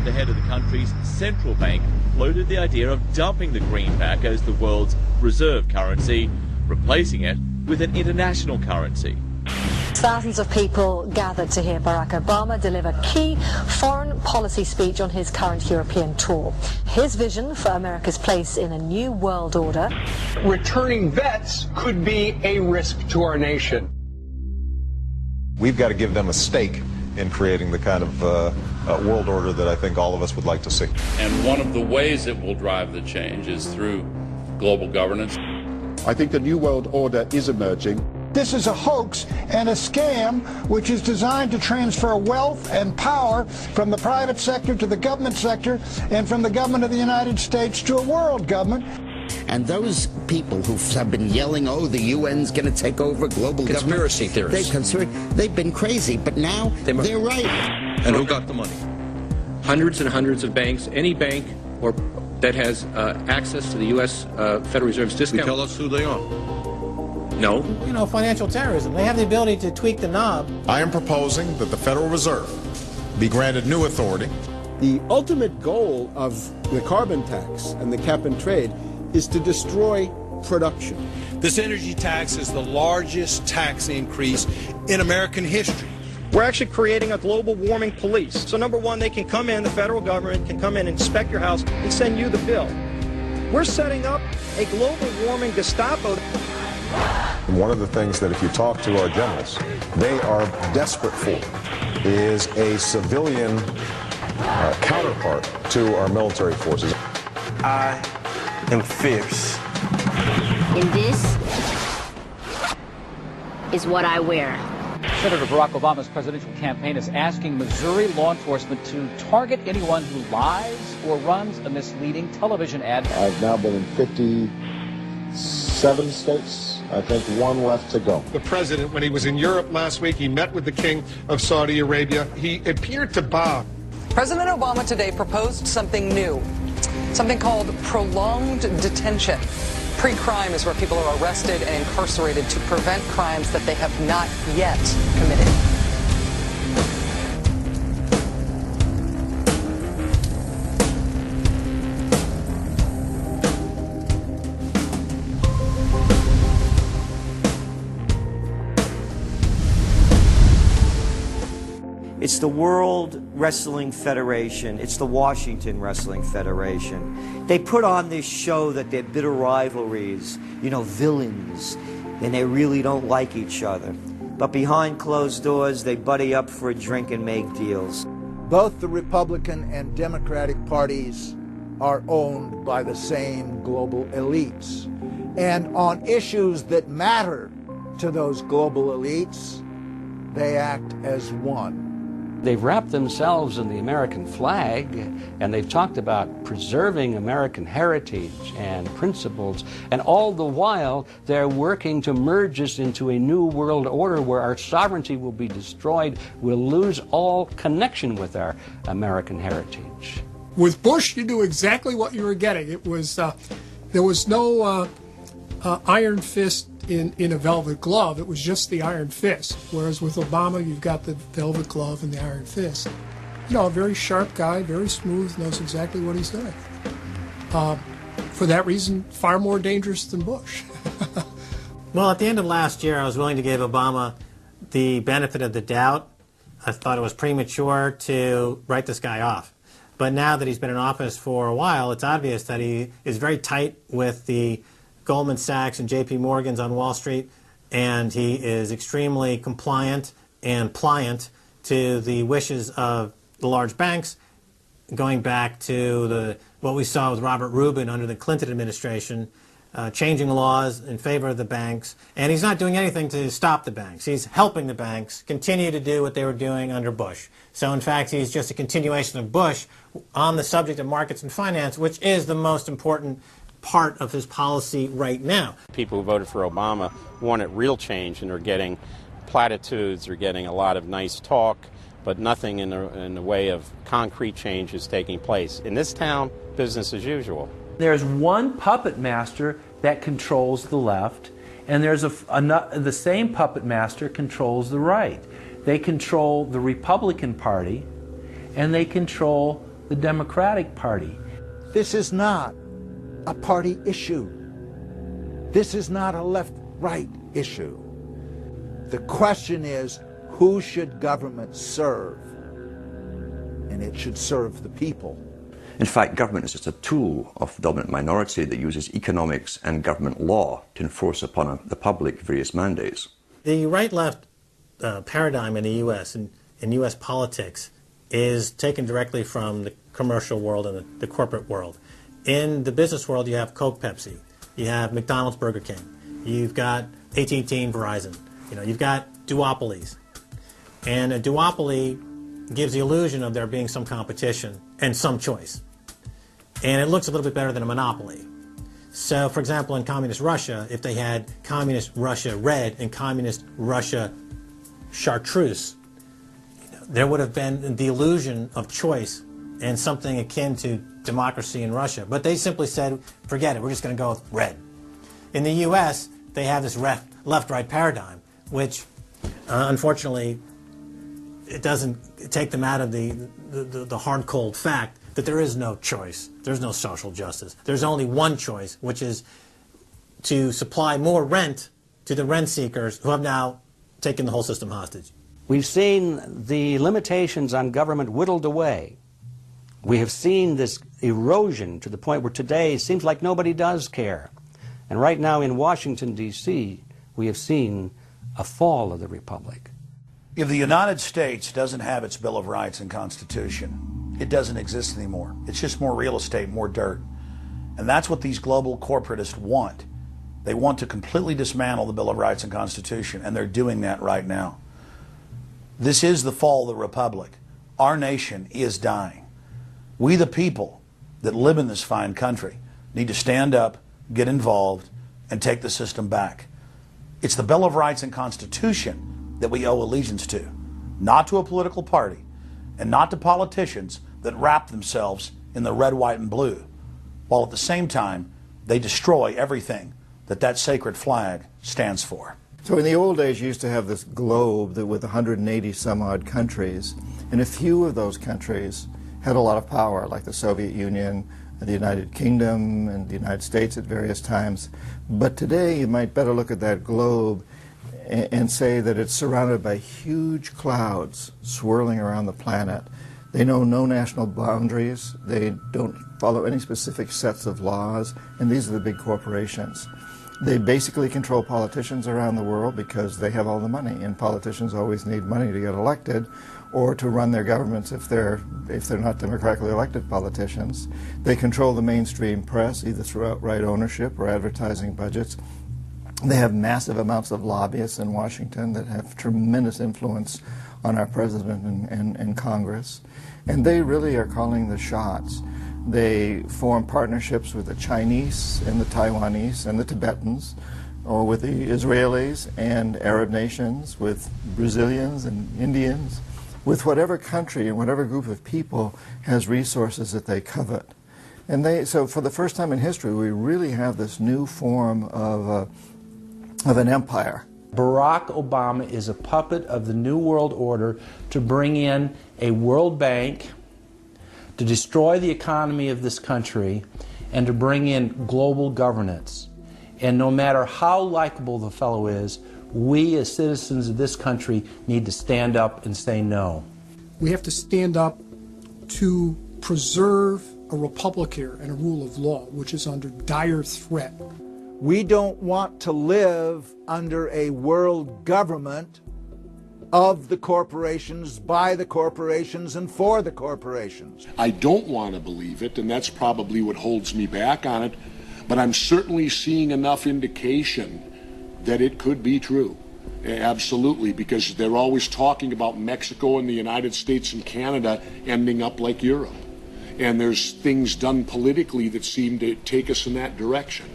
the head of the country's central bank floated the idea of dumping the greenback as the world's reserve currency, replacing it with an international currency. Thousands of people gathered to hear Barack Obama deliver key foreign policy speech on his current European tour. His vision for America's place in a new world order. Returning vets could be a risk to our nation. We've got to give them a stake in creating the kind of world order that I think all of us would like to see. And one of the ways it will drive the change is through global governance. I think the new world order is emerging. This is a hoax and a scam which is designed to transfer wealth and power from the private sector to the government sector and from the government of the United States to a world government. And those people who have been yelling, oh, the UN's going to take over global conspiracy theorists. They've been crazy, but now they're right. And who got the money? Hundreds and hundreds of banks. Any bank or that has access to the U.S. Federal Reserve's discount. Tell us who they are. No. You know, financial terrorism. They have the ability to tweak the knob. I am proposing that the Federal Reserve be granted new authority. The ultimate goal of the carbon tax and the cap and trade is to destroy production. This energy tax is the largest tax increase in American history. We're actually creating a global warming police. So number one, they can come in, the federal government can come in and inspect your house and send you the bill. We're setting up a global warming Gestapo. And one of the things that if you talk to our generals, they are desperate for is a civilian counterpart to our military forces. I am fierce. And this is what I wear. Senator Barack Obama's presidential campaign is asking Missouri law enforcement to target anyone who lies or runs a misleading television ad. I've now been in 57 states. I think one left to go. The president, when he was in Europe last week, he met with the King of Saudi Arabia. He appeared to bow. President Obama today proposed something new, something called prolonged detention. Pre-crime is where people are arrested and incarcerated to prevent crimes that they have not yet committed. It's the World Wrestling Federation. It's the Washington Wrestling Federation. They put on this show that they're bitter rivalries, you know, villains, and they really don't like each other. But behind closed doors, they buddy up for a drink and make deals. Both the Republican and Democratic parties are owned by the same global elites. And on issues that matter to those global elites, they act as one. They've wrapped themselves in the American flag, and they've talked about preserving American heritage and principles, and all the while they're working to merge us into a new world order where our sovereignty will be destroyed. We'll lose all connection with our American heritage. With Bush, you knew exactly what you were getting. It was there was no iron fist in a velvet glove. It was just the iron fist. Whereas with Obama, you've got the velvet glove and the iron fist. You know, a very sharp guy, very smooth, knows exactly what he's doing. For that reason, far more dangerous than Bush. Well, at the end of last year, I was willing to give Obama the benefit of the doubt. I thought it was premature to write this guy off. But now that he's been in office for a while, it's obvious that he is very tight with the Goldman Sachs and JP Morgan's on Wall Street, and he is extremely compliant and pliant to the wishes of the large banks, going back to what we saw with Robert Rubin under the Clinton administration, changing laws in favor of the banks, and he's not doing anything to stop the banks. He's helping the banks continue to do what they were doing under Bush. So in fact, he's just a continuation of Bush on the subject of markets and finance, which is the most important part of his policy right now. People who voted for Obama wanted real change, and are getting platitudes, are getting a lot of nice talk, but nothing in the way of concrete change is taking place. In this town, business as usual. There's one puppet master that controls the left, and there's the same puppet master controls the right. They control the Republican Party, and they control the Democratic Party. This is not a party issue. This is not a left-right issue. The question is, who should government serve? And it should serve the people. In fact, government is just a tool of the dominant minority that uses economics and government law to enforce upon the public various mandates. The right-left paradigm in the U.S. and in U.S. politics is taken directly from the commercial world and the corporate world. In the business world, you have Coke, Pepsi. You have McDonald's, Burger King. You've got AT&T and Verizon. You've got duopolies. And a duopoly gives the illusion of there being some competition and some choice. And it looks a little bit better than a monopoly. So, for example, in Communist Russia, if they had Communist Russia Red and Communist Russia Chartreuse, there would have been the illusion of choice and something akin to democracy in Russia. But they simply said, forget it, we're just going to go with red. In the U.S., they have this left-right paradigm, which, unfortunately, it doesn't take them out of the hard, cold fact that there is no choice. There's no social justice. There's only one choice, which is to supply more rent to the rent seekers who have now taken the whole system hostage. We've seen the limitations on government whittled away. We have seen this erosion to the point where today it seems like nobody does care. And right now in Washington, D.C., we have seen a fall of the republic. If the United States doesn't have its Bill of Rights and Constitution, it doesn't exist anymore. It's just more real estate, more dirt. And that's what these global corporatists want. They want to completely dismantle the Bill of Rights and Constitution, and they're doing that right now. This is the fall of the republic. Our nation is dying. We, the people that live in this fine country, need to stand up, get involved, and take the system back. It's the Bill of Rights and Constitution that we owe allegiance to, not to a political party, and not to politicians that wrap themselves in the red, white, and blue, while at the same time they destroy everything that sacred flag stands for. So in the old days, you used to have this globe that with 180 some odd countries, and a few of those countries had a lot of power, like the Soviet Union, the United Kingdom, and the United States at various times. But today, you might better look at that globe and say that it's surrounded by huge clouds swirling around the planet. They know no national boundaries. They don't follow any specific sets of laws, and these are the big corporations. They basically control politicians around the world because they have all the money, and politicians always need money to get elected or to run their governments if they're not democratically elected politicians. They control the mainstream press, either through outright ownership or advertising budgets. They have massive amounts of lobbyists in Washington that have tremendous influence on our president and Congress. And they really are calling the shots. They form partnerships with the Chinese and the Taiwanese and the Tibetans, or with the Israelis and Arab nations, with Brazilians and Indians, with whatever country and whatever group of people has resources that they covet. And so for the first time in history, we really have this new form of an empire. Barack Obama is a puppet of the New World Order to bring in a World Bank, to destroy the economy of this country, and to bring in global governance. And no matter how likable the fellow is, we as citizens of this country need to stand up and say no. We have to stand up to preserve a republic here and a rule of law, which is under dire threat. We don't want to live under a world government of the corporations, by the corporations, and for the corporations. I don't want to believe it, and that's probably what holds me back on it, but I'm certainly seeing enough indication that it could be true. Absolutely, because they're always talking about Mexico and the United States and Canada ending up like Europe. And there's things done politically that seem to take us in that direction.